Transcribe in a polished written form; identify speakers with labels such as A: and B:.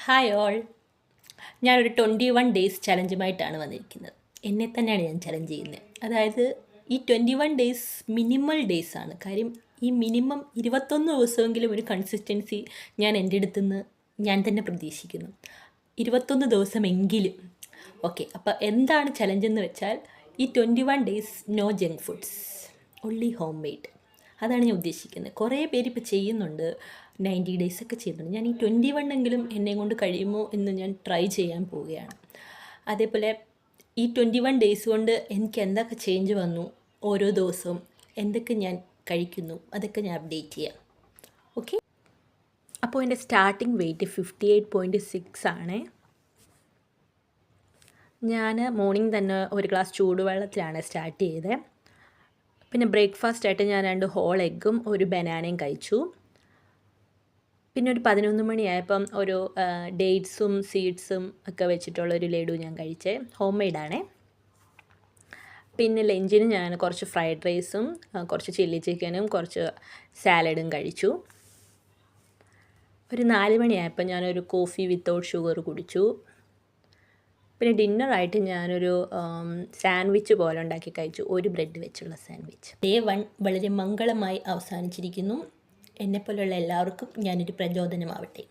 A: Hi all. ഞാനൊരു 21 days ചലഞ്ചുമായിട്ടാണ് വന്നിരിക്കുന്നത്. എന്നെ തന്നെയാണ് ഞാൻ ചലഞ്ച് ചെയ്യുന്നത്. അതായത് ഈ 21 ഡേയ്സ് മിനിമൽ ഡേയ്സ് ആണ്. കാര്യം ഈ മിനിമം 21 ദിവസമെങ്കിലും ഒരു കൺസിസ്റ്റൻസി ഞാൻ എൻ്റെ അടുത്തുനിന്ന് ഞാൻ തന്നെ പ്രതീക്ഷിക്കുന്നു. 21 ദിവസമെങ്കിലും. ഓക്കെ, അപ്പോൾ എന്താണ് ചലഞ്ച് എന്ന് വെച്ചാൽ ഈ 21 days no junk foods, only homemade. അതാണ് ഞാൻ ഉദ്ദേശിക്കുന്നത്. കുറേ പേര് ഇപ്പോൾ ചെയ്യുന്നുണ്ട്, 90 ഡേയ്സൊക്കെ ചെയ്യുന്നുണ്ട്. ഞാൻ ഈ 21 എന്നെ കൊണ്ട് കഴിയുമോ എന്ന് ഞാൻ ട്രൈ ചെയ്യാൻ പോവുകയാണ്. അതേപോലെ ഈ 21 ഡേയ്സ് കൊണ്ട് എനിക്ക് എന്തൊക്കെ ചേഞ്ച് വന്നു, ഓരോ ദിവസവും എന്തൊക്കെ ഞാൻ കഴിക്കുന്നു, അതൊക്കെ ഞാൻ അപ്ഡേറ്റ് ചെയ്യാം. ഓക്കെ, അപ്പോൾ എൻ്റെ സ്റ്റാർട്ടിങ് വെയിറ്റ് 58.6 ആണ്. ഞാൻ മോർണിംഗ് തന്നെ ഒരു ഗ്ലാസ് ചൂടുവെള്ളത്തിലാണ് സ്റ്റാർട്ട് ചെയ്തത്. പിന്നെ ബ്രേക്ക്ഫാസ്റ്റായിട്ട് ഞാൻ 2 ഹോൾ എഗ്ഗും ഒരു ബനാനയും കഴിച്ചു. പിന്നെ ഒരു 11 മണിയായപ്പം ഒരു ഡേറ്റ്സും സീഡ്സും ഒക്കെ വെച്ചിട്ടുള്ളൊരു ലഡു ഞാൻ കഴിച്ചേ. ഹോം മെയ്ഡാണേ. പിന്നെ ലഞ്ചിന് ഞാൻ കുറച്ച് ഫ്രൈഡ് റൈസും കുറച്ച് ചില്ലി ചിക്കനും കുറച്ച് സാലഡും കഴിച്ചു. ഒരു 4 മണിയായപ്പോൾ ഞാനൊരു കോഫി വിത്തൗട്ട് ഷുഗർ കുടിച്ചു. പിന്നെ ഡിന്നറായിട്ട് ഞാനൊരു സാൻഡ്വിച്ച് പോലെ ഉണ്ടാക്കി കഴിച്ചു, ഒരു ബ്രെഡ് വെച്ചുള്ള സാൻഡ്വിച്ച്. ഡേ 1 വളരെ മംഗളമായി അവസാനിച്ചിരിക്കുന്നു. എന്നെപ്പോലുള്ള എല്ലാവർക്കും ഞാനൊരു പ്രചോദനമാവട്ടെ.